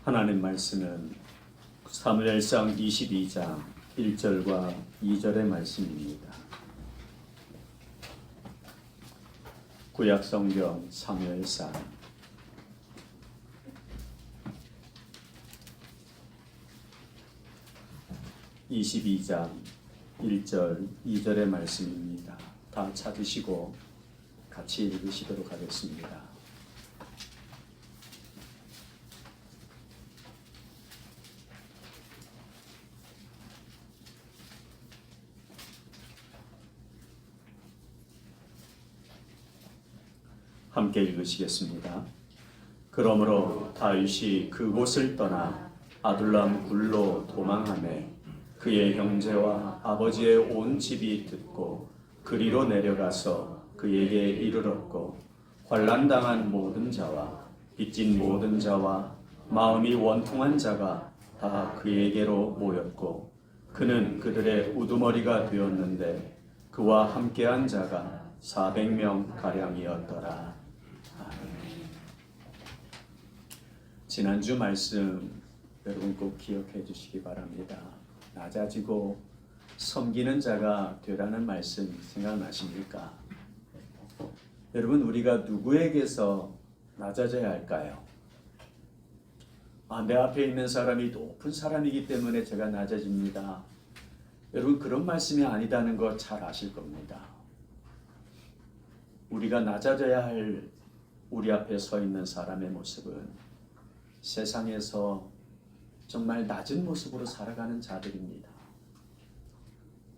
하나님 말씀은 사무엘상 22장 1절과 2절의 말씀입니다. 구약성경 사무엘상 22장 1절 2절의 말씀입니다. 다 찾으시고 같이 읽으시도록 하겠습니다. 함께 읽으시겠습니다. 그러므로 다윗이 그곳을 떠나 아둘람 굴로 도망하매 그의 형제와 아버지의 온 집이 듣고 그리로 내려가서 그에게 이르렀고 환난당한 모든 자와 빚진 모든 자와 마음이 원통한 자가 다 그에게로 모였고 그는 그들의 우두머리가 되었는데 그와 함께한 자가 400명 가량이었더라. 지난주 말씀 여러분 꼭 기억해 주시기 바랍니다. 낮아지고 섬기는 자가 되라는 말씀 생각나십니까? 여러분 우리가 누구에게서 낮아져야 할까요? 내 앞에 있는 사람이 높은 사람이기 때문에 제가 낮아집니다. 여러분 그런 말씀이 아니다는 거 잘 아실 겁니다. 우리가 낮아져야 할 우리 앞에 서 있는 사람의 모습은 세상에서 정말 낮은 모습으로 살아가는 자들입니다.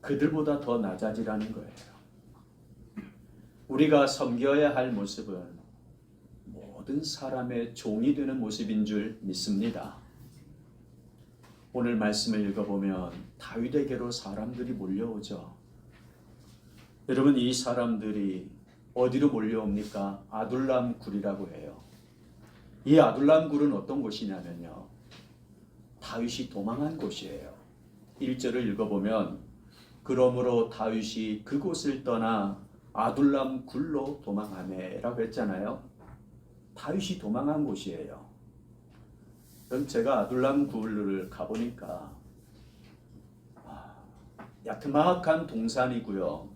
그들보다 더 낮아지라는 거예요. 우리가 섬겨야 할 모습은 모든 사람의 종이 되는 모습인 줄 믿습니다. 오늘 말씀을 읽어보면 다윗에게로 사람들이 몰려오죠. 여러분 이 사람들이 어디로 몰려옵니까? 아둘람 굴이라고 해요. 이 아둘람 굴은 어떤 곳이냐면요. 다윗이 도망한 곳이에요. 1절을 읽어보면 그러므로 다윗이 그곳을 떠나 아둘람 굴로 도망하매 라고 했잖아요. 다윗이 도망한 곳이에요. 그럼 제가 아둘람 굴을 가보니까 야트막한 동산이고요.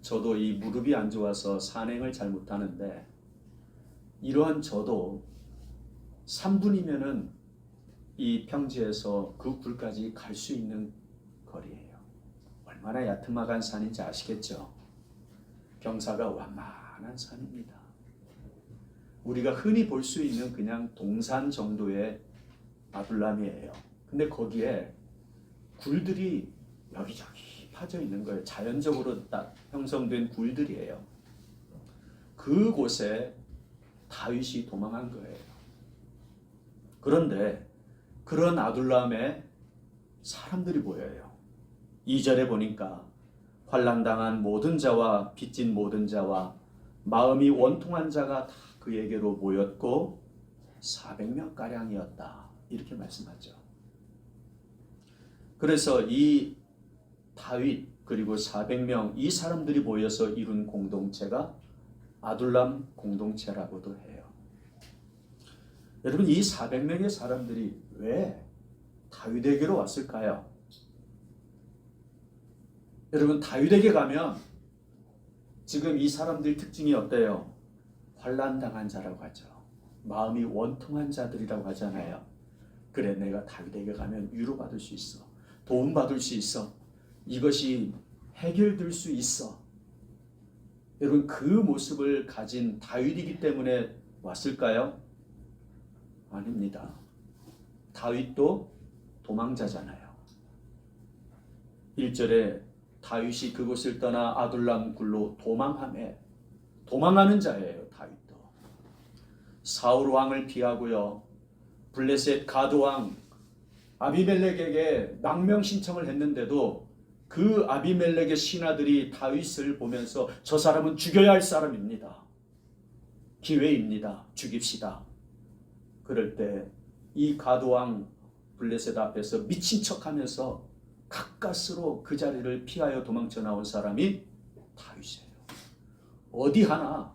저도 이 무릎이 안 좋아서 산행을 잘 못하는데 이러한 저도 3분이면은 이 평지에서 그 굴까지 갈 수 있는 거리예요. 얼마나 야트막한 산인지 아시겠죠? 경사가 완만한 산입니다. 우리가 흔히 볼 수 있는 그냥 동산 정도의 아둘람이에요. 근데 거기에 굴들이 여기저기 파져 있는 거예요. 자연적으로 딱 형성된 굴들이에요. 그곳에 다윗이 도망한 거예요. 그런데 그런 아둘람에 사람들이 보여요. 2절에 보니까 환난당한 모든 자와 빚진 모든 자와 마음이 원통한 자가 다 그에게로 모였고 400명가량이었다. 이렇게 말씀하죠. 그래서 이 다윗 그리고 400명 이 사람들이 모여서 이룬 공동체가 아둘람 공동체라고도 해요. 여러분 이 400명의 사람들이 왜 다윗에게로 왔을까요? 여러분 다윗에게 가면 지금 이 사람들 특징이 어때요? 환난당한 자라고 하죠. 마음이 원통한 자들이라고 하잖아요. 그래 내가 다윗에게 가면 위로받을 수 있어. 도움받을 수 있어. 이것이 해결될 수 있어. 여러분 그 모습을 가진 다윗이기 때문에 왔을까요? 아닙니다. 다윗도 도망자잖아요. 1절에 다윗이 그곳을 떠나 아둘람 굴로 도망하며 도망하는 자예요. 다윗도 사울 왕을 피하고요. 블레셋 가드 왕 아비멜렉에게 망명 신청을 했는데도 그 아비멜렉의 신하들이 다윗을 보면서 저 사람은 죽여야 할 사람입니다. 기회입니다. 죽입시다. 그럴 때 이 가드 왕 블레셋 앞에서 미친 척하면서 가까스로 그 자리를 피하여 도망쳐 나온 사람이 다윗이에요. 어디 하나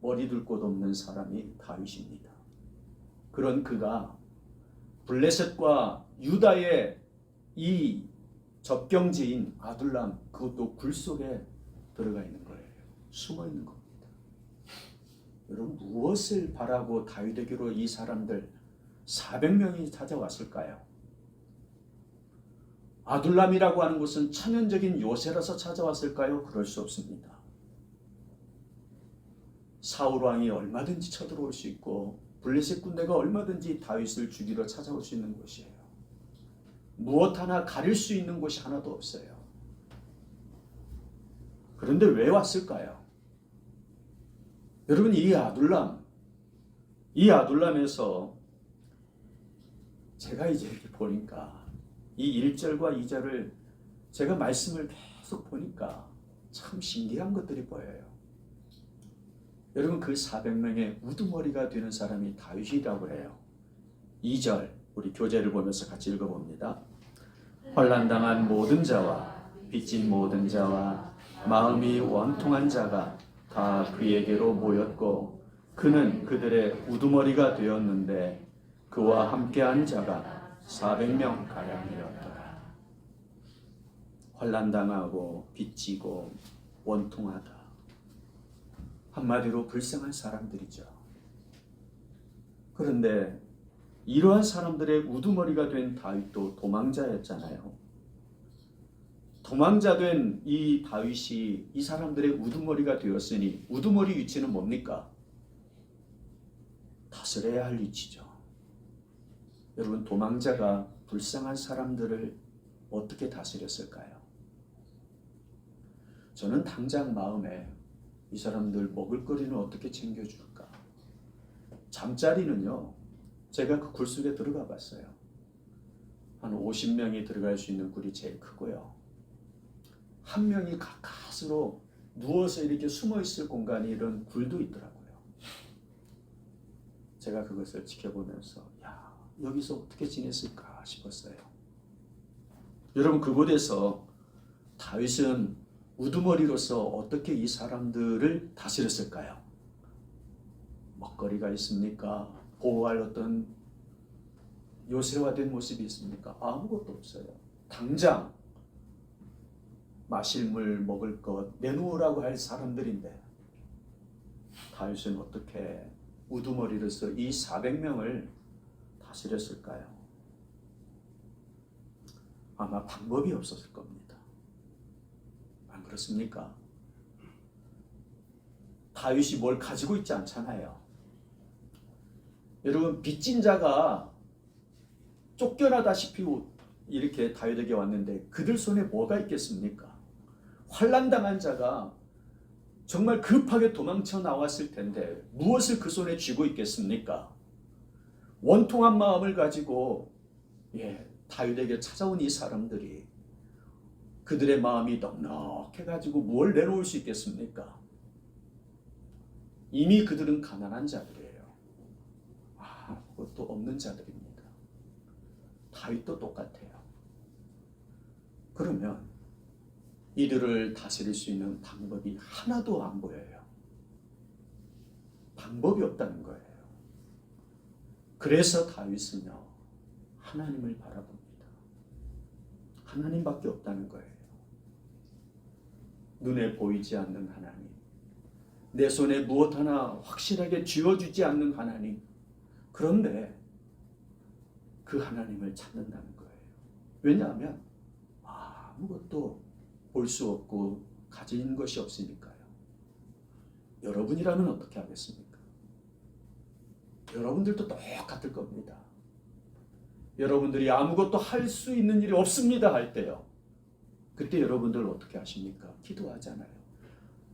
머리 둘 곳 없는 사람이 다윗입니다. 그런 그가 블레셋과 유다의 이 접경지인 아둘람, 그것도 굴 속에 들어가 있는 거예요. 숨어 있는 겁니다. 여러분, 무엇을 바라고 다윗에게로 이 사람들 400명이 찾아왔을까요? 아둘람이라고 하는 곳은 천연적인 요새라서 찾아왔을까요? 그럴 수 없습니다. 사울 왕이 얼마든지 쳐들어올 수 있고 블레셋 군대가 얼마든지 다윗을 죽이러 찾아올 수 있는 곳이에요. 무엇 하나 가릴 수 있는 곳이 하나도 없어요. 그런데 왜 왔을까요? 여러분, 이 아둘람에서 제가 이제 이렇게 보니까 이 1절과 2절을 제가 말씀을 계속 보니까 참 신기한 것들이 보여요. 여러분, 그 400명의 우두머리가 되는 사람이 다윗이라고 해요. 2절 우리 교재를 보면서 같이 읽어봅니다. 환난당한 모든 자와 빚진 모든 자와 마음이 원통한 자가 다 그에게로 모였고 그는 그들의 우두머리가 되었는데 그와 함께한 자가 400명 가량이었더라. 환난당하고 빚지고 원통하다. 한마디로 불쌍한 사람들이죠. 그런데 이러한 사람들의 우두머리가 된 다윗도 도망자였잖아요. 도망자 된 이 다윗이 이 사람들의 우두머리가 되었으니 우두머리 위치는 뭡니까? 다스려야 할 위치죠. 여러분, 도망자가 불쌍한 사람들을 어떻게 다스렸을까요? 저는 당장 마음에 이 사람들 먹을 거리는 어떻게 챙겨줄까? 잠자리는요, 제가 그 굴 속에 들어가 봤어요. 한 50명이 들어갈 수 있는 굴이 제일 크고요. 한 명이 가까스로 누워서 이렇게 숨어 있을 공간이 이런 굴도 있더라고요. 제가 그것을 지켜보면서 여기서 어떻게 지냈을까 싶었어요. 여러분, 그곳에서 다윗은 우두머리로서 어떻게 이 사람들을 다스렸을까요? 먹거리가 있습니까? 보호할 어떤 요새화된 모습이 있습니까? 아무것도 없어요. 당장 마실 물, 먹을 것 내놓으라고 할 사람들인데 다윗은 어떻게 우두머리로서 이 400명을 다스렸을까요? 아마 방법이 없었을 겁니다. 안 그렇습니까? 다윗이 뭘 가지고 있지 않잖아요. 여러분, 빚진 자가 쫓겨나다시피 이렇게 다윗에게 왔는데 그들 손에 뭐가 있겠습니까? 환난당한 자가 정말 급하게 도망쳐 나왔을 텐데 무엇을 그 손에 쥐고 있겠습니까? 원통한 마음을 가지고 다윗에게 찾아온 이 사람들이 그들의 마음이 넉넉해가지고 뭘 내놓을 수 있겠습니까? 이미 그들은 가난한 자들이에요. 아무것도 없는 자들입니다. 다윗도 똑같아요. 그러면 이들을 다스릴 수 있는 방법이 하나도 안 보여요. 방법이 없다는 거예요. 그래서 다윗은요, 하나님을 바라봅니다. 하나님밖에 없다는 거예요. 눈에 보이지 않는 하나님, 내 손에 무엇 하나 확실하게 쥐어주지 않는 하나님. 그런데 그 하나님을 찾는다는 거예요. 왜냐하면 아무것도 볼 수 없고 가진 것이 없으니까요. 여러분이라면 어떻게 하겠습니까? 여러분들도 똑같을 겁니다. 여러분들이 아무것도 할 수 있는 일이 없습니다 할 때요. 그때 여러분들 어떻게 하십니까? 기도하잖아요.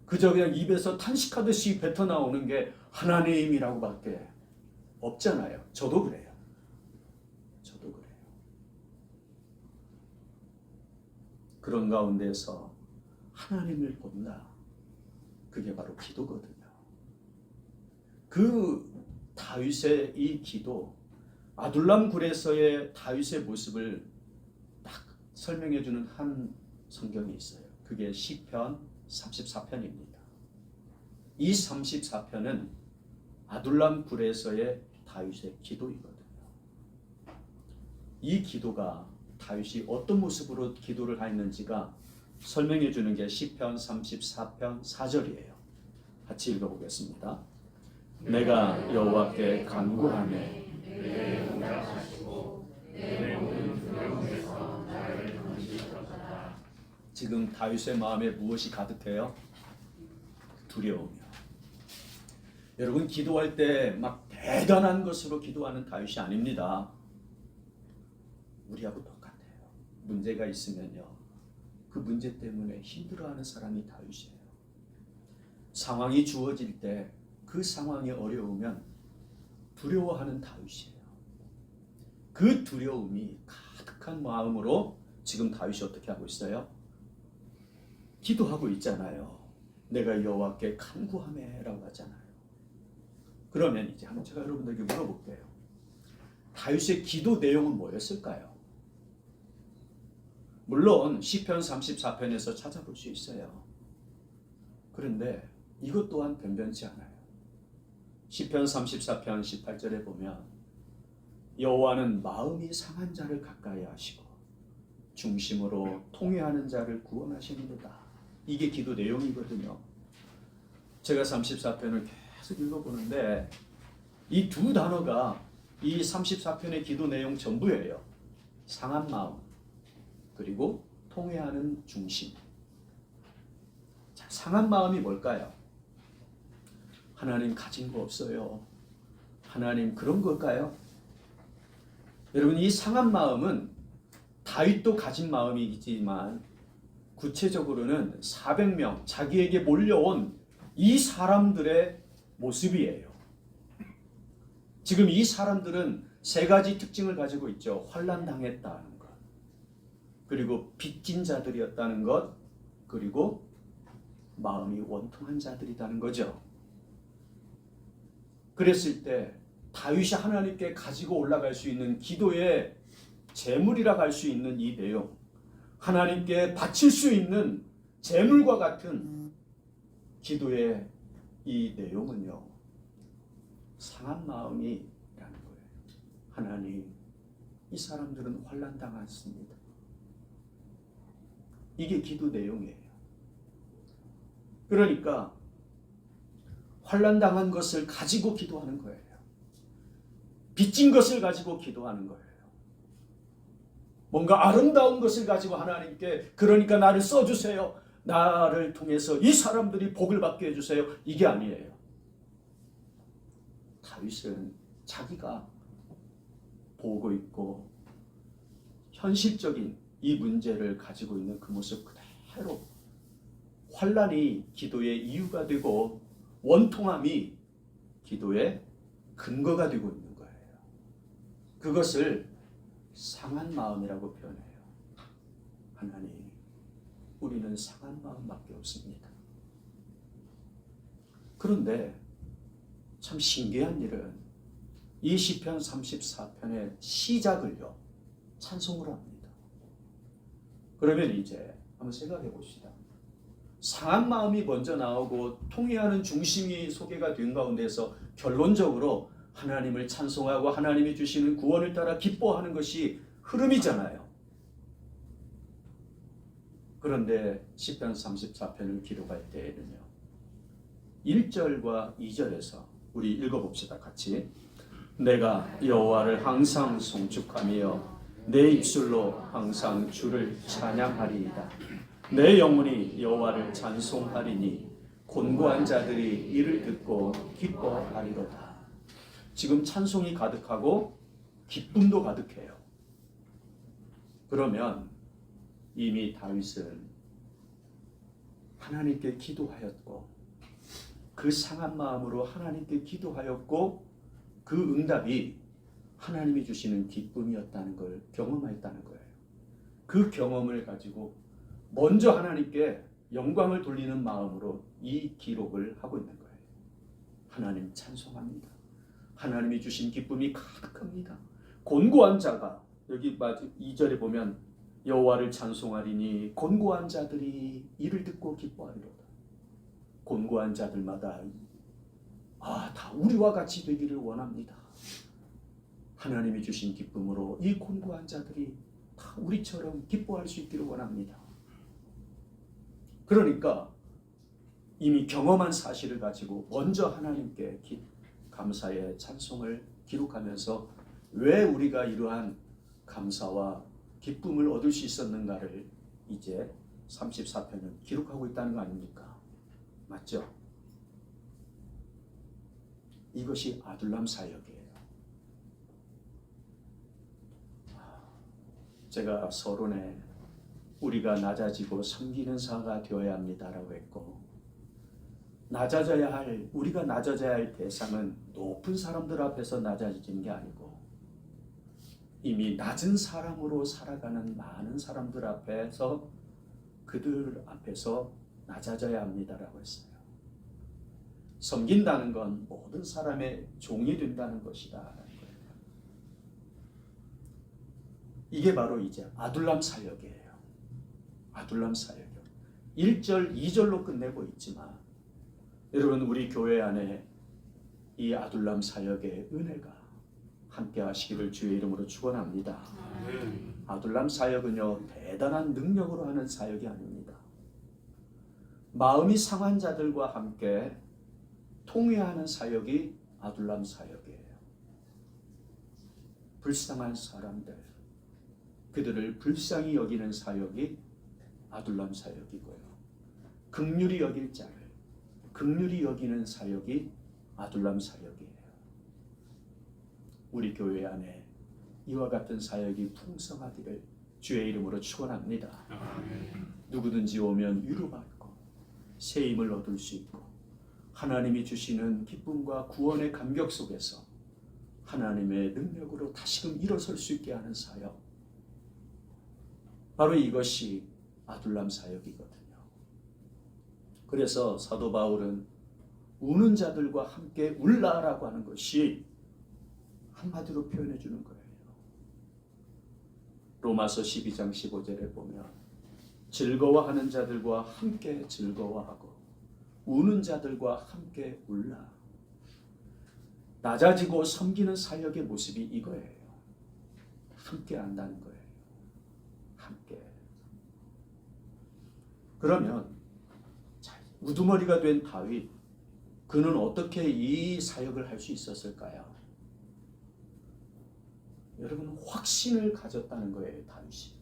그저 그냥 입에서 탄식하듯이 뱉어나오는 게 하나님이라고 밖에 없잖아요. 저도 그래요. 그런 가운데서 하나님을 본다. 그게 바로 기도거든요. 그 다윗의 이 기도, 아둘람 굴에서의 다윗의 모습을 딱 설명해주는 한 성경이 있어요. 그게 시편 34편입니다. 이 34편은 아둘람 굴에서의 다윗의 기도이거든요. 이 기도가 다윗이 어떤 모습으로 기도를 했는지가 설명해 주는 게 시편 34편 4절이에요. 같이 읽어보겠습니다. 내가 여호와께 간구하매 지금 다윗의 마음에 무엇이 가득해요? 두려움이요. 여러분 기도할 때 막 대단한 것으로 기도하는 다윗이 아닙니다. 우리하고 똑같아요. 문제가 있으면요. 그 문제 때문에 힘들어하는 사람이 다윗이에요. 상황이 주어질 때 그 상황이 어려우면 두려워하는 다윗이에요. 그 두려움이 가득한 마음으로 지금 다윗이 어떻게 하고 있어요? 기도하고 있잖아요. 내가 여호와께 간구하매라고 하잖아요. 그러면 이제 한번 제가 여러분들에게 물어볼게요. 다윗의 기도 내용은 뭐였을까요? 물론 시편 34편에서 찾아볼 수 있어요. 그런데 이것 또한 변변치 않아요. 시편 34편 18절에 보면 여호와는 마음이 상한 자를 가까이 하시고 중심으로 통회하는 자를 구원하시는도다. 이게 기도 내용이거든요. 제가 34편을 계속 읽어보는데 이 두 단어가 이 34편의 기도 내용 전부예요. 상한 마음 그리고 통회하는 중심. 자, 상한 마음이 뭘까요? 하나님 가진 거 없어요. 하나님 그런 걸까요? 여러분 이 상한 마음은 다윗도 가진 마음이지만 구체적으로는 400명 자기에게 몰려온 이 사람들의 모습이에요. 지금 이 사람들은 세 가지 특징을 가지고 있죠. 환난당했다는 것, 그리고 빚진 자들이었다는 것, 그리고 마음이 원통한 자들이라는 거죠. 그랬을 때 다윗이 하나님께 가지고 올라갈 수 있는 기도의 제물이라고 할 수 있는 이 내용, 하나님께 바칠 수 있는 제물과 같은 기도의 이 내용은요, 상한 마음이라는 거예요. 하나님, 이 사람들은 환난당했습니다. 이게 기도 내용이에요. 그러니까 환난당한 것을 가지고 기도하는 거예요. 빚진 것을 가지고 기도하는 거예요. 뭔가 아름다운 것을 가지고 하나님께 그러니까 나를 써주세요. 나를 통해서 이 사람들이 복을 받게 해주세요. 이게 아니에요. 다윗은 자기가 보고 있고 현실적인 이 문제를 가지고 있는 그 모습 그대로 환난이 기도의 이유가 되고 원통함이 기도의 근거가 되고 있는 거예요. 그것을 상한 마음이라고 표현해요. 하나님, 우리는 상한 마음밖에 없습니다. 그런데 참 신기한 일은 이 시편 34편의 시작을요, 찬송으로 합니다. 그러면 이제 한번 생각해 봅시다. 상한 마음이 먼저 나오고 통회하는 중심이 소개가 된 가운데서 결론적으로 하나님을 찬송하고 하나님이 주시는 구원을 따라 기뻐하는 것이 흐름이잖아요. 그런데 시편 34편을 기록할 때에는요, 1절과 2절에서 우리 읽어봅시다. 같이. 내가 여호와를 항상 송축하며 내 입술로 항상 주를 찬양하리이다. 내 영혼이 여호와를 찬송하리니 곤고한 자들이 이를 듣고 기뻐하리로다. 지금 찬송이 가득하고 기쁨도 가득해요. 그러면 이미 다윗은 하나님께 기도하였고 그 상한 마음으로 하나님께 기도하였고 그 응답이 하나님이 주시는 기쁨이었다는 걸 경험했다는 거예요. 그 경험을 가지고 먼저 하나님께 영광을 돌리는 마음으로 이 기록을 하고 있는 거예요. 하나님 찬송합니다. 하나님이 주신 기쁨이 가득합니다. 곤고한 자가, 여기 2절에 보면 여호와를 찬송하리니 곤고한 자들이 이를 듣고 기뻐하리로다. 곤고한 자들마다 다 우리와 같이 되기를 원합니다. 하나님이 주신 기쁨으로 이 곤고한 자들이 다 우리처럼 기뻐할 수 있기를 원합니다. 그러니까 이미 경험한 사실을 가지고 먼저 하나님께 감사의 찬송을 기록하면서 왜 우리가 이러한 감사와 기쁨을 얻을 수 있었는가를 이제 34편은 기록하고 있다는 거 아닙니까? 맞죠? 이것이 아둘람 사역이에요. 제가 서론에 우리가 낮아지고 섬기는 자가 되어야 합니다라고 했고, 우리가 낮아져야 할 대상은 높은 사람들 앞에서 낮아지는 게 아니고 이미 낮은 사람으로 살아가는 많은 사람들 앞에서 그들 앞에서 낮아져야 합니다라고 했어요. 섬긴다는 건 모든 사람의 종이 된다는 것이다라는 거예요. 이게 바로 이제 아둘람 사역이에요. 아둘람 사역이요. 1절, 2절로 끝내고 있지만 여러분, 우리 교회 안에 이 아둘람 사역의 은혜가 함께 하시기를 주의 이름으로 축원합니다. 아둘람 사역은요, 대단한 능력으로 하는 사역이 아닙니다. 마음이 상한 자들과 함께 통회하는 사역이 아둘람 사역이에요. 불쌍한 사람들, 그들을 불쌍히 여기는 사역이 아둘람 사역이고요. 긍휼히 여길 자를 긍휼히 여기는 사역이 아둘람 사역이에요. 우리 교회 안에 이와 같은 사역이 풍성하기를 주의 이름으로 축원합니다. 누구든지 오면 위로받고 새 힘을 얻을 수 있고 하나님이 주시는 기쁨과 구원의 감격 속에서 하나님의 능력으로 다시금 일어설 수 있게 하는 사역, 바로 이것이 아둘람 사역이거든요. 그래서 사도 바울은 우는 자들과 함께 울라라고 하는 것이 한마디로 표현해 주는 거예요. 로마서 12장 15절에 보면 즐거워하는 자들과 함께 즐거워하고 우는 자들과 함께 울라. 낮아지고 섬기는 사역의 모습이 이거예요. 함께 한다는 거예요. 함께. 그러면 우두머리가 된 다윗, 그는 어떻게 이 사역을 할 수 있었을까요? 여러분, 확신을 가졌다는 거예요. 다윗이.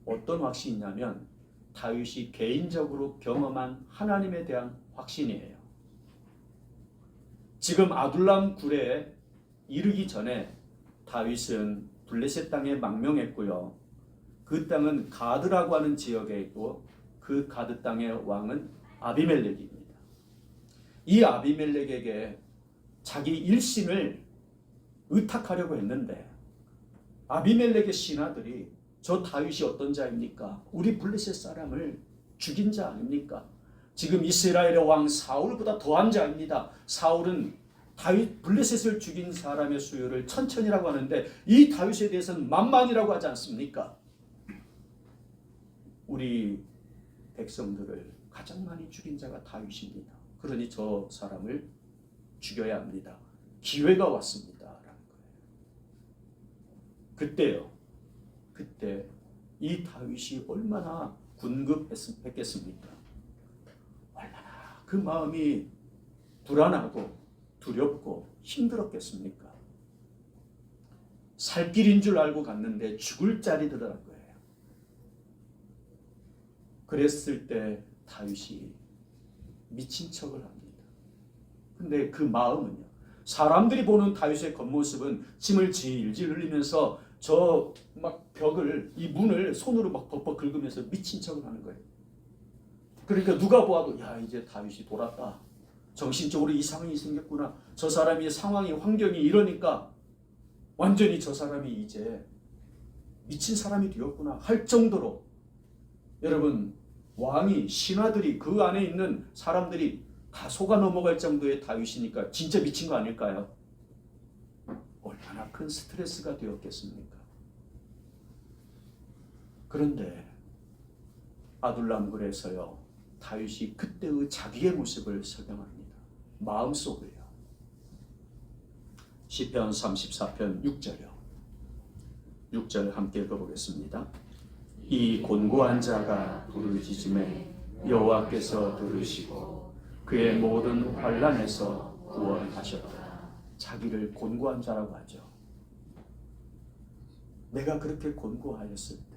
어떤 확신이냐면 다윗이 개인적으로 경험한 하나님에 대한 확신이에요. 지금 아둘람 굴에 이르기 전에 다윗은 블레셋 땅에 망명했고요. 그 땅은 가드라고 하는 지역에 있고 그 가드 땅의 왕은 아비멜렉입니다. 이 아비멜렉에게 자기 일신을 의탁하려고 했는데 아비멜렉의 신하들이 저 다윗이 어떤 자입니까? 우리 블레셋 사람을 죽인 자 아닙니까? 지금 이스라엘의 왕 사울보다 더한 자입니다. 사울은 다윗 블레셋을 죽인 사람의 수요를 천천이라고 하는데 이 다윗에 대해서는 만만이라고 하지 않습니까? 우리 백성들을 가장 많이 죽인 자가 다윗입니다. 그러니 저 사람을 죽여야 합니다. 기회가 왔습니다. 라는 거예요. 그때 이 다윗이 얼마나 군급했겠습니까? 얼마나 그 마음이 불안하고 두렵고 힘들었겠습니까? 살 길인 줄 알고 갔는데 죽을 자리더라는 거예요. 그랬을 때 다윗이 미친 척을 합니다. 근데 그 마음은요, 사람들이 보는 다윗의 겉모습은 침을 질질 흘리면서 저 막 벽을, 이 문을 손으로 막 벅벅 긁으면서 미친 척을 하는 거예요. 그러니까 누가 보아도 야, 이제 다윗이 돌았다. 정신적으로 이상이 생겼구나. 저 사람이 상황이, 환경이 이러니까 완전히 저 사람이 이제 미친 사람이 되었구나 할 정도로, 여러분, 왕이, 신하들이, 그 안에 있는 사람들이 다 속아 넘어갈 정도의 다윗이니까 진짜 미친 거 아닐까요? 얼마나 큰 스트레스가 되었겠습니까? 그런데 아둘람굴에서요, 다윗이 그때의 자기의 모습을 설명합니다. 마음속을요. 시편 34편 6절이요. 6절 함께 읽어보겠습니다. 이 곤고한 자가 부르짖음에 여호와께서 들으시고 그의 모든 환난에서 구원하셨다. 자기를 곤고한 자라고 하죠. 내가 그렇게 곤고하였을 때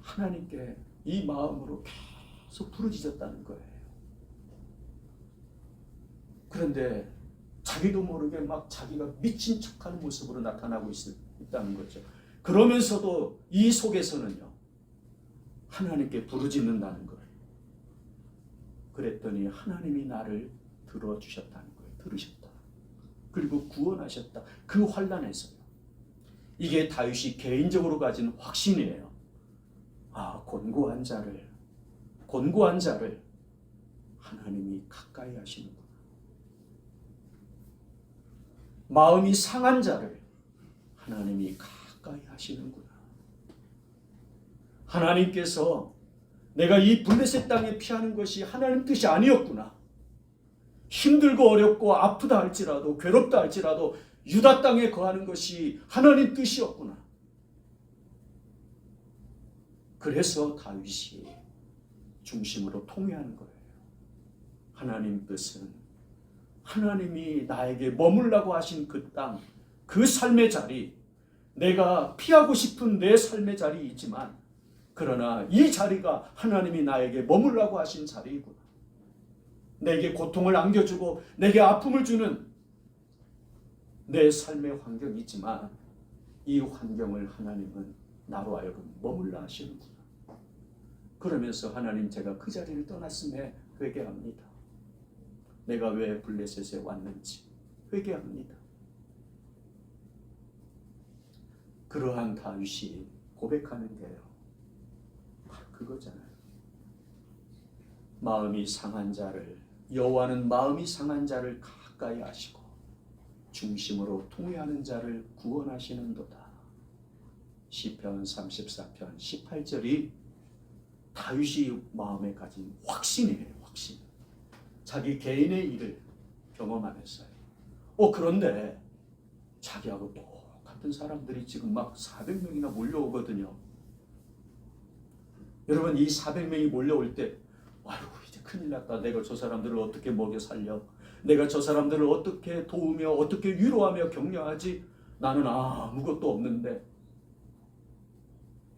하나님께 이 마음으로 계속 부르짖었다는 거예요. 그런데 자기도 모르게 막 자기가 미친 척하는 모습으로 나타나고 있다는 거죠. 그러면서도 이 속에서는요, 하나님께 부르짖는다는 거예요. 그랬더니 하나님이 나를 들어주셨다는 거예요. 들으셨다. 그리고 구원하셨다. 그 환난에서요. 이게 다윗이 개인적으로 가진 확신이에요. 아, 곤고한 자를 하나님이 가까이 하시는구나. 마음이 상한 자를 하나님이 가까이 하시는구나. 하나님께서 내가 이 블레셋 땅에 피하는 것이 하나님 뜻이 아니었구나. 힘들고 어렵고 아프다 할지라도 괴롭다 할지라도 유다 땅에 거하는 것이 하나님 뜻이었구나. 그래서 다윗이 중심으로 통회하는 거예요. 하나님 뜻은 하나님이 나에게 머물라고 하신 그 땅, 그 삶의 자리, 내가 피하고 싶은 내 삶의 자리이지만 그러나 이 자리가 하나님이 나에게 머물라고 하신 자리이구나. 내게 고통을 안겨주고 내게 아픔을 주는 내 삶의 환경이지만 이 환경을 하나님은 나로 하여금 머물라 하시는구나. 그러면서 하나님, 제가 그 자리를 떠났음에 회개합니다. 내가 왜 블레셋에 왔는지 회개합니다. 그러한 다윗이 고백하는 게요, 바로 그거잖아요. 마음이 상한 자를, 여호와는 마음이 상한 자를 가까이 하시고 중심으로 통회하는 자를 구원하시는도다. 시편 34편 18절이 다윗이 마음에 가진 확신이에요. 확신. 자기 개인의 일을 경험하면서요. 그런데 자기하고 똑같은 사람들이 지금 막 400명이나 몰려오거든요. 여러분, 이 400명이 몰려올 때 아이고, 이제 큰일 났다. 내가 저 사람들을 어떻게 먹여 살려? 내가 저 사람들을 어떻게 도우며 어떻게 위로하며 격려하지? 나는 아무것도 없는데.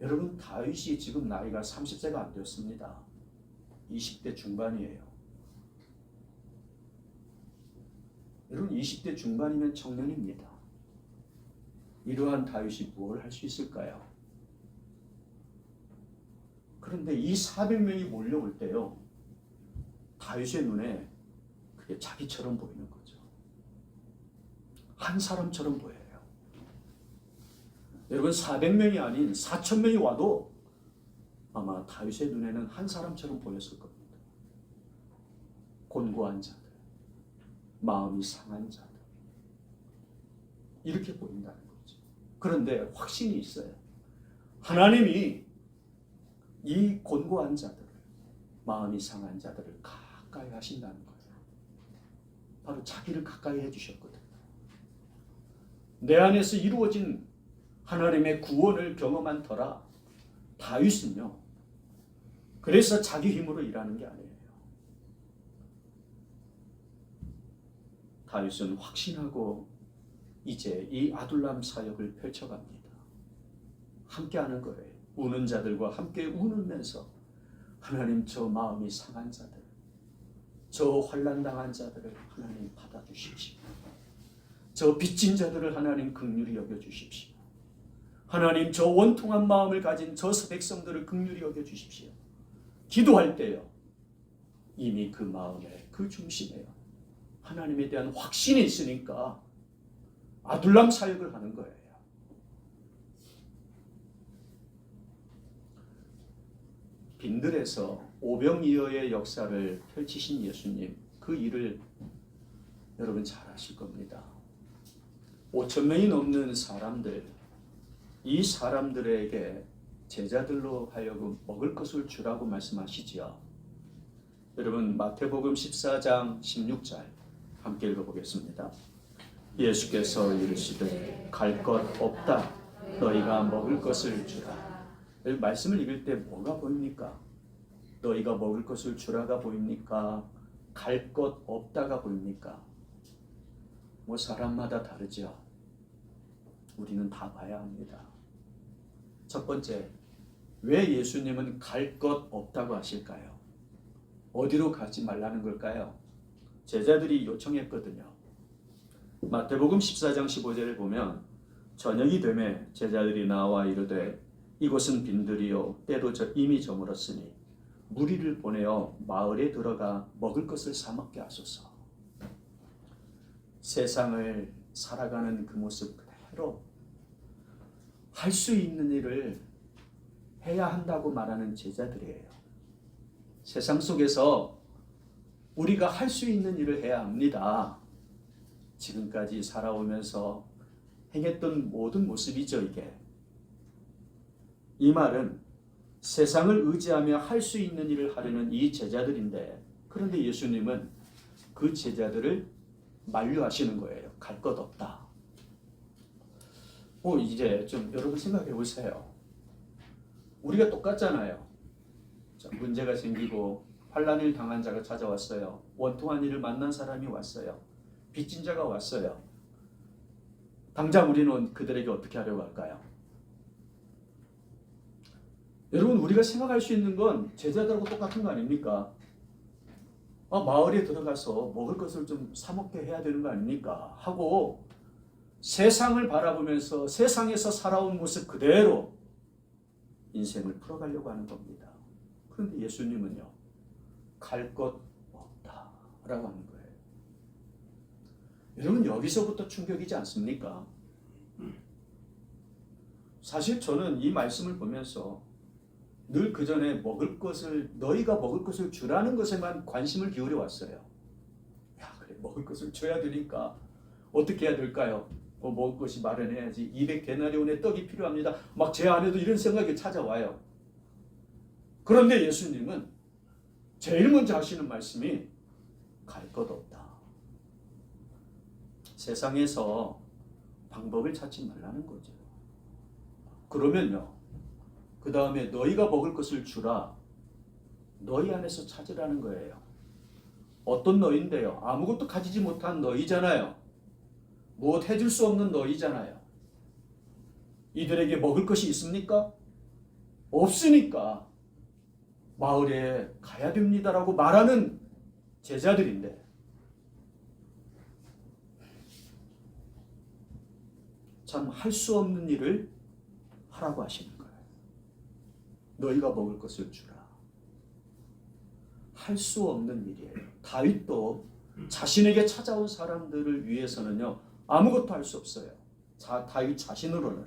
여러분, 다윗이 지금 나이가 30세가 안 되었습니다. 20대 중반이에요. 여러분, 20대 중반이면 청년입니다. 이러한 다윗이 뭘 할 수 있을까요? 그런데 이 400명이 몰려올 때요, 다윗의 눈에 그게 자기처럼 보이는 거죠. 한 사람처럼 보여요. 여러분, 400명이 아닌 4,000명이 와도 아마 다윗의 눈에는 한 사람처럼 보였을 겁니다. 곤고한 자들, 마음이 상한 자들, 이렇게 보인다는 거죠. 그런데 확신이 있어요. 하나님이 이 곤고한 자들을, 마음이 상한 자들을 가까이 하신다는 거예요. 바로 자기를 가까이 해주셨거든요. 내 안에서 이루어진 하나님의 구원을 경험한 터라 다윗은요, 그래서 자기 힘으로 일하는 게 아니에요. 다윗은 확신하고 이제 이 아둘람 사역을 펼쳐갑니다. 함께하는 거예요. 우는 자들과 함께 우는면서 하나님, 저 마음이 상한 자들, 저 환난당한 자들을 하나님 받아주십시오. 저 빚진 자들을 하나님 긍휼히 여겨주십시오. 하나님, 저 원통한 마음을 가진 저 백성들을 긍휼히 여겨주십시오. 기도할 때요, 이미 그 마음에, 그 중심에요, 하나님에 대한 확신이 있으니까 아둘람 사역을 하는 거예요. 빈들에서 오병이어의 역사를 펼치신 예수님, 그 일을 여러분 잘 아실 겁니다. 5,000명이 넘는 사람들, 이 사람들에게 제자들로 하여금 먹을 것을 주라고 말씀하시지요. 여러분, 마태복음 14장 16절 함께 읽어보겠습니다. 예수께서 이르시되 갈 것 없다. 너희가 먹을 것을 주라. 여기 말씀을 읽을 때 뭐가 보입니까? 너희가 먹을 것을 주라가 보입니까? 갈 것 없다가 보입니까? 뭐 사람마다 다르죠. 우리는 다 봐야 합니다. 첫 번째, 왜 예수님은 갈 것 없다고 하실까요? 어디로 가지 말라는 걸까요? 제자들이 요청했거든요. 마태복음 14장 15절을 보면 저녁이 되매 제자들이 나와 이르되 이곳은 빈들이요 때도 이미 저물었으니 무리를 보내어 마을에 들어가 먹을 것을 사 먹게 하소서. 세상을 살아가는 그 모습 그대로 할 수 있는 일을 해야 한다고 말하는 제자들이에요. 세상 속에서 우리가 할 수 있는 일을 해야 합니다. 지금까지 살아오면서 행했던 모든 모습이죠, 이게. 이 말은 세상을 의지하며 할 수 있는 일을 하려는 이 제자들인데, 그런데 예수님은 그 제자들을 만류하시는 거예요. 갈 것 없다. 이제 좀 여러분 생각해 보세요. 우리가 똑같잖아요. 문제가 생기고 환난을 당한 자가 찾아왔어요. 원통한 일을 만난 사람이 왔어요. 빚진 자가 왔어요. 당장 우리는 그들에게 어떻게 하려고 할까요? 여러분, 우리가 생각할 수 있는 건 제자들하고 똑같은 거 아닙니까? 마을에 들어가서 먹을 것을 좀 사 먹게 해야 되는 거 아닙니까? 하고 세상을 바라보면서 세상에서 살아온 모습 그대로 인생을 풀어가려고 하는 겁니다. 그런데 예수님은요, 갈 것 없다라고 하는 거예요. 여러분, 여기서부터 충격이지 않습니까? 사실 저는 이 말씀을 보면서 늘 그 전에 너희가 먹을 것을 주라는 것에만 관심을 기울여 왔어요. 그래, 먹을 것을 줘야 되니까 어떻게 해야 될까요? 먹을 것이 마련해야지. 200데나리온의 떡이 필요합니다. 막 제 안에도 이런 생각이 찾아와요. 그런데 예수님은 제일 먼저 하시는 말씀이 갈 것 없다. 세상에서 방법을 찾지 말라는 거죠. 그러면요, 그 다음에 너희가 먹을 것을 주라. 너희 안에서 찾으라는 거예요. 어떤 너희인데요? 아무것도 가지지 못한 너희잖아요. 무엇 해줄 수 없는 너희잖아요. 이들에게 먹을 것이 있습니까? 없으니까 마을에 가야 됩니다라고 말하는 제자들인데, 참 할 수 없는 일을 하라고 하시는 거예요. 너희가 먹을 것을 주라. 할 수 없는 일이에요. 다윗도 자신에게 찾아온 사람들을 위해서는요, 아무것도 할 수 없어요. 다윗 자신으로는.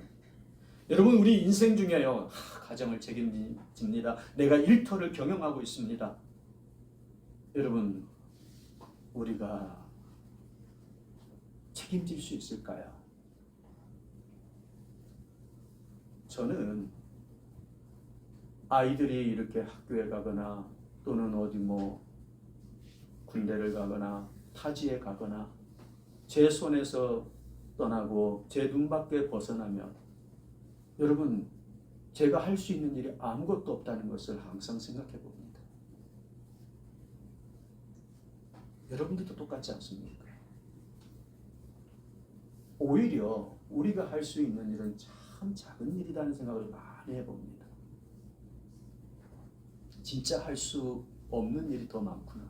여러분, 우리 인생 중에요, 가정을 책임집니다. 내가 일터를 경영하고 있습니다. 여러분, 우리가 책임질 수 있을까요? 저는 아이들이 이렇게 학교에 가거나 또는 어디 군대를 가거나 타지에 가거나 제 손에서 떠나고 제 눈밖에 벗어나면, 여러분, 제가 할 수 있는 일이 아무것도 없다는 것을 항상 생각해 봅니다. 여러분들도 똑같지 않습니까? 오히려 우리가 할 수 있는 일은 참 작은 일이라는 생각을 많이 해봅니다. 진짜 할 수 없는 일이 더 많구나.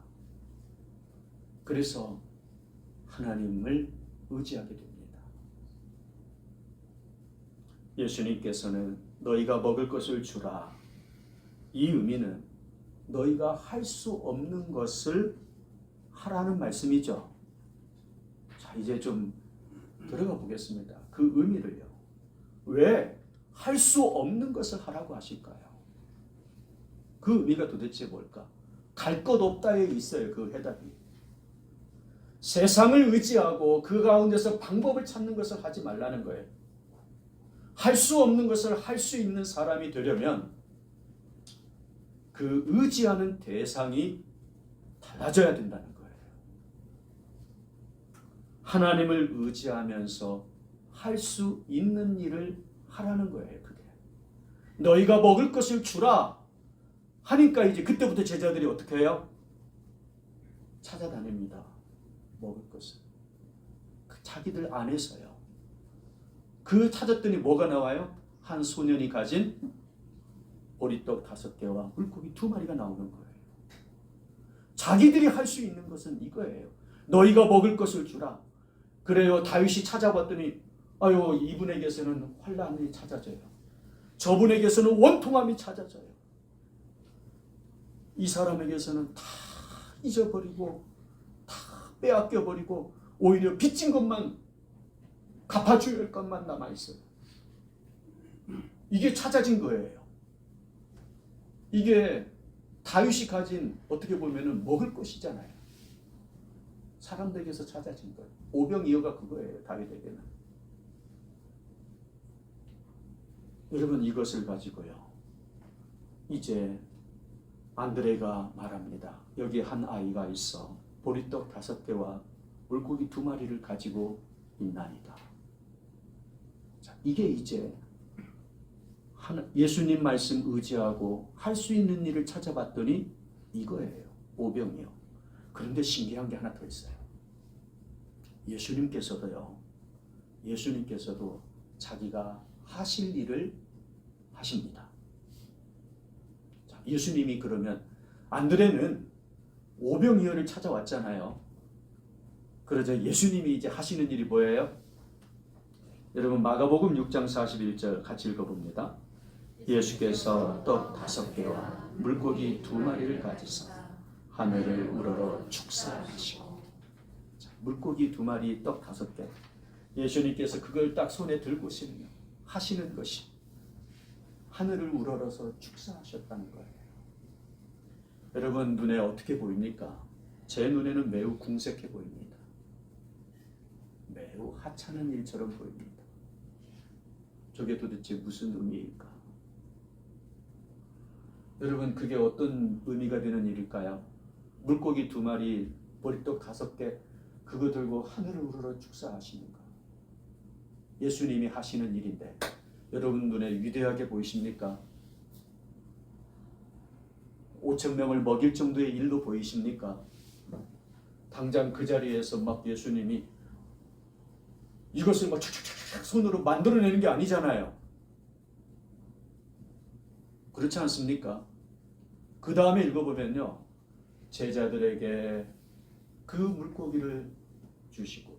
그래서 하나님을 의지하게 됩니다. 예수님께서는 너희가 먹을 것을 주라. 이 의미는 너희가 할 수 없는 것을 하라는 말씀이죠. 자, 이제 좀 들어가 보겠습니다. 그 의미를요. 왜 할 수 없는 것을 하라고 하실까요? 그 의미가 도대체 뭘까? 갈 것 없다에 있어요, 그 해답이. 세상을 의지하고 그 가운데서 방법을 찾는 것을 하지 말라는 거예요. 할 수 없는 것을 할 수 있는 사람이 되려면 그 의지하는 대상이 달라져야 된다는 거예요. 하나님을 의지하면서 할 수 있는 일을 하라는 거예요. 그게 너희가 먹을 것을 주라 하니까 이제 그때부터 제자들이 어떻게 해요? 찾아다닙니다. 먹을 것을. 자기들 안에서요. 그 찾았더니 뭐가 나와요? 한 소년이 가진 보리떡 5개와 물고기 2마리가 나오는 거예요. 자기들이 할 수 있는 것은 이거예요. 너희가 먹을 것을 주라. 그래요. 다윗이 찾아봤더니 아유, 이분에게서는 환난이 찾아져요. 저분에게서는 원통함이 찾아져요. 이 사람에게서는 다 잊어버리고 다 빼앗겨버리고 오히려 빚진 것만 갚아줘야 할 것만 남아있어요. 이게 찾아진 거예요. 이게 다윗이 가진 어떻게 보면은 먹을 것이잖아요. 사람들에게서 찾아진 거예요. 오병이어가 그거예요. 다윗에게는. 여러분 이것을 가지고요. 이제 안드레가 말합니다. 여기 한 아이가 있어 보리떡 5개와 물고기 2마리를 가지고 있나이다. 자, 이게 이제 예수님 말씀 의지하고 할 수 있는 일을 찾아봤더니 이거예요. 오병이어. 그런데 신기한 게 하나 더 있어요. 예수님께서도 자기가 하실 일을 하십니다. 자, 예수님이 그러면 안드레는 오병이어를 찾아왔잖아요. 그러자 예수님이 이제 하시는 일이 뭐예요? 여러분 마가복음 6장 41절 같이 읽어봅니다. 예수께서 떡 5개와 물고기 2마리를 가지사 하늘을 우러러 축사하시고. 자, 물고기 2마리 떡 5개. 예수님께서 그걸 딱 손에 들고 하시는 것이 하늘을 우러러서 축사하셨다는 거예요. 여러분 눈에 어떻게 보입니까? 제 눈에는 매우 궁색해 보입니다. 매우 하찮은 일처럼 보입니다. 저게 도대체 무슨 의미일까? 여러분 그게 어떤 의미가 되는 일일까요? 물고기 2마리, 보리떡 5개 그거 들고 하늘을 우러러 축사하시는 거. 예수님이 하시는 일인데 여러분 눈에 위대하게 보이십니까? 5,000명을 먹일 정도의 일로 보이십니까? 당장 그 자리에서 막 예수님이 이것을 막 착착착착 손으로 만들어내는 게 아니잖아요. 그렇지 않습니까? 그 다음에 읽어보면요. 제자들에게 그 물고기를 주시고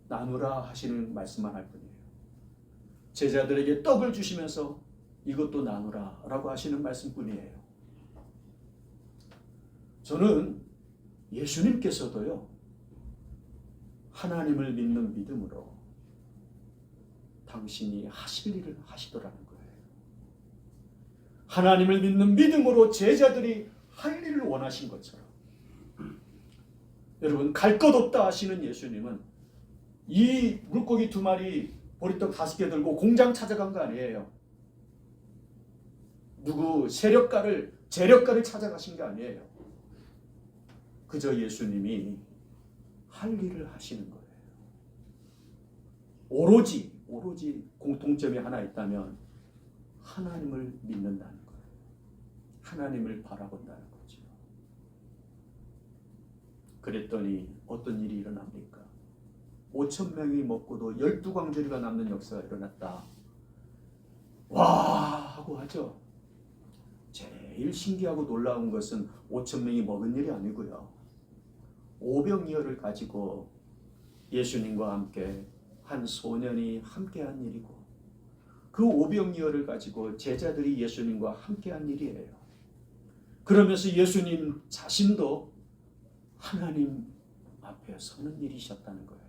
나누라 하시는 말씀만 할 뿐이에요. 제자들에게 떡을 주시면서 이것도 나누라 라고 하시는 말씀뿐이에요. 저는 예수님께서도요. 하나님을 믿는 믿음으로 당신이 하실 일을 하시더라는 거예요. 하나님을 믿는 믿음으로 제자들이 할 일을 원하신 것처럼 여러분 갈 것 없다 하시는 예수님은 이 물고기 2마리 보리떡 5개 들고 공장 찾아간 거 아니에요. 누구 재력가를 찾아가신 게 아니에요. 그저 예수님이 할 일을 하시는 거예요. 오로지 공통점이 하나 있다면 하나님을 믿는다는 거예요. 하나님을 바라본다는 거죠. 그랬더니 어떤 일이 일어납니까? 5,000명이 먹고도 12광주리가 남는 역사가 일어났다. 와 하고 하죠. 제일 신기하고 놀라운 것은 5,000명이 먹은 일이 아니고요. 오병이어를 가지고 예수님과 함께 한 소년이 함께한 일이고 그 오병이어를 가지고 제자들이 예수님과 함께한 일이에요. 그러면서 예수님 자신도 하나님 앞에 서는 일이셨다는 거예요.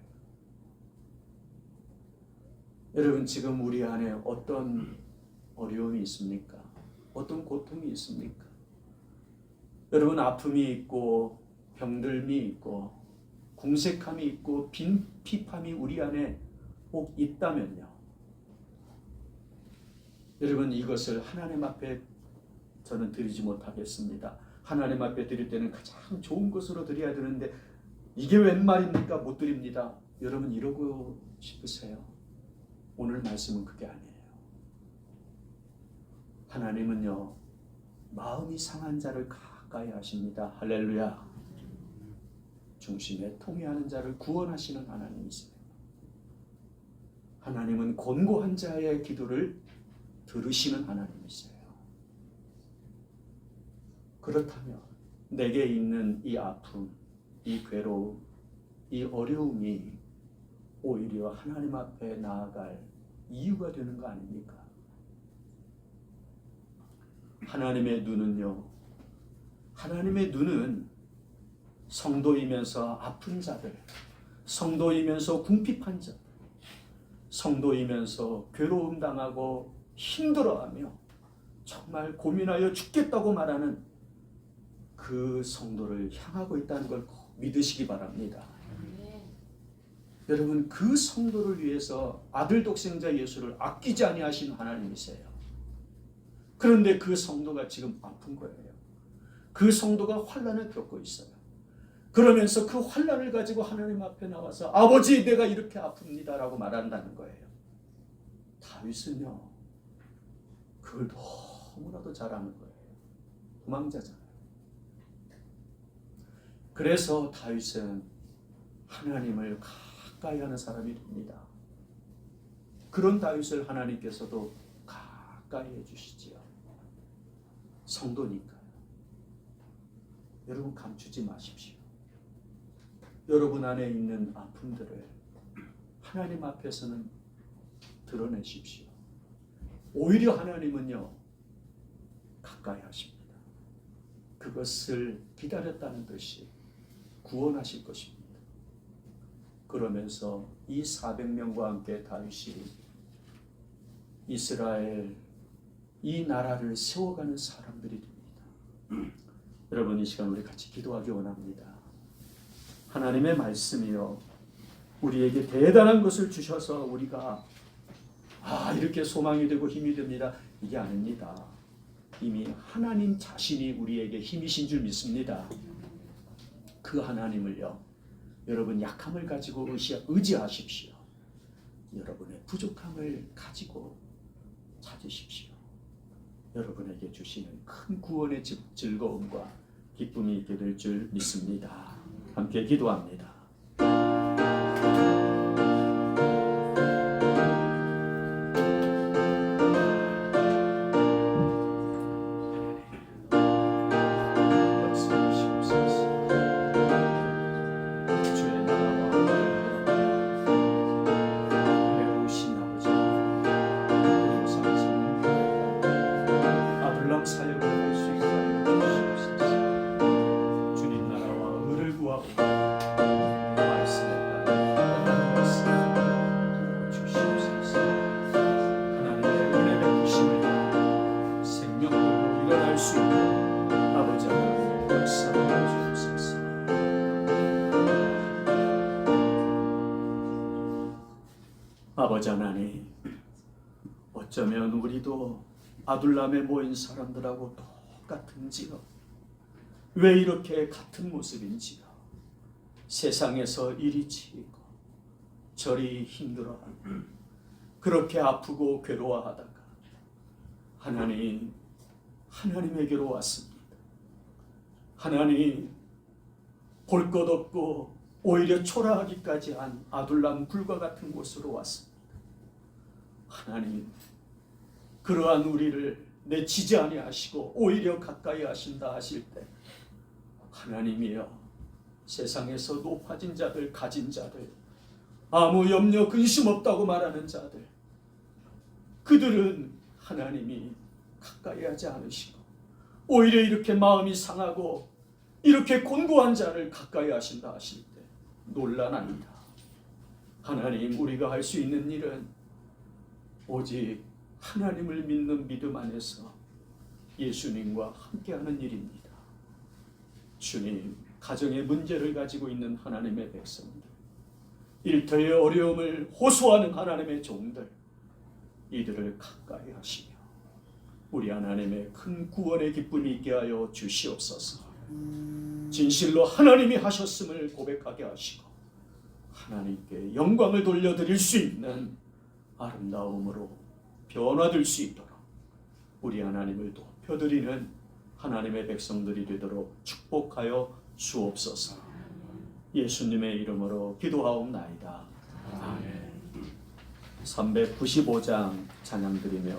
여러분 지금 우리 안에 어떤 어려움이 있습니까? 어떤 고통이 있습니까? 여러분 아픔이 있고 병들미 있고 궁색함이 있고 빈핍함이 우리 안에 꼭 있다면요. 여러분 이것을 하나님 앞에 저는 드리지 못하겠습니다. 하나님 앞에 드릴 때는 가장 좋은 것으로 드려야 되는데 이게 웬 말입니까? 못 드립니다. 여러분 이러고 싶으세요? 오늘 말씀은 그게 아니에요. 하나님은요, 마음이 상한 자를 가까이 하십니다. 할렐루야. 중심에 통회하는 자를 구원하시는 하나님이세요. 하나님은 곤고한 자의 기도를 들으시는 하나님이세요. 그렇다면 내게 있는 이 아픔, 이 괴로움, 이 어려움이 오히려 하나님 앞에 나아갈 이유가 되는 거 아닙니까? 하나님의 눈은요, 하나님의 눈은 성도이면서 아픈 자들, 성도이면서 궁핍한 자들, 성도이면서 괴로움 당하고 힘들어하며 정말 고민하여 죽겠다고 말하는 그 성도를 향하고 있다는 걸 꼭 믿으시기 바랍니다. 여러분, 그 성도를 위해서 아들 독생자 예수를 아끼지 아니하신 하나님이세요. 그런데 그 성도가 지금 아픈 거예요. 그 성도가 환난을 겪고 있어요. 그러면서 그 환난을 가지고 하나님 앞에 나와서 아버지, 내가 이렇게 아픕니다 라고 말한다는 거예요. 다윗은요, 그걸 너무나도 잘하는 거예요. 도망자잖아요. 그래서 다윗은 하나님을 가까이 하는 사람이 됩니다. 그런 다윗을 하나님께서도 가까이 해주시지요. 성도니까요. 여러분, 감추지 마십시오. 여러분 안에 있는 아픔들을 하나님 앞에서는 드러내십시오. 오히려 하나님은요, 가까이 하십니다. 그것을 기다렸다는 듯이 구원하실 것입니다. 그러면서 이 400명과 함께 다윗이 이스라엘, 이 나라를 세워가는 사람들이 됩니다. 여러분, 이 시간 우리 같이 기도하기 원합니다. 하나님의 말씀이요, 우리에게 대단한 것을 주셔서 우리가 이렇게 소망이 되고 힘이 됩니다. 이게 아닙니다. 이미 하나님 자신이 우리에게 힘이신 줄 믿습니다. 그 하나님을요, 여러분 약함을 가지고 의지하십시오. 여러분의 부족함을 가지고 찾으십시오. 여러분에게 주시는 큰 구원의 즐거움과 기쁨이 있게 될 줄 믿습니다. 함께 기도합니다. 아버지 하나님, 어쩌면 우리도 아둘람에 모인 사람들하고 똑같은지요. 왜 이렇게 같은 모습인지요. 세상에서 이리 치이고 저리 힘들어하고 그렇게 아프고 괴로워하다가 하나님에게로 왔습니다. 하나님, 볼 것 없고 오히려 초라하기까지 한 아둘람 불과 같은 곳으로 왔습니다. 하나님, 그러한 우리를 내치지 아니하시고 오히려 가까이 하신다 하실 때, 하나님이여, 세상에서 높아진 자들, 가진 자들, 아무 염려 근심 없다고 말하는 자들, 그들은 하나님이 가까이 하지 않으시고 오히려 이렇게 마음이 상하고 이렇게 곤고한 자를 가까이 하신다 하실 때 놀라납니다. 하나님, 우리가 할 수 있는 일은 오직 하나님을 믿는 믿음 안에서 예수님과 함께하는 일입니다. 주님, 가정의 문제를 가지고 있는 하나님의 백성들, 일터의 어려움을 호소하는 하나님의 종들, 이들을 가까이 하시며 우리 하나님의 큰 구원의 기쁨이 있게 하여 주시옵소서. 진실로 하나님이 하셨음을 고백하게 하시고 하나님께 영광을 돌려드릴 수 있는 아름다움으로 변화될 수 있도록 우리 하나님을 높여드리는 하나님의 백성들이 되도록 축복하여 주옵소서. 예수님의 이름으로 기도하옵나이다. 아멘. 395장 찬양드리며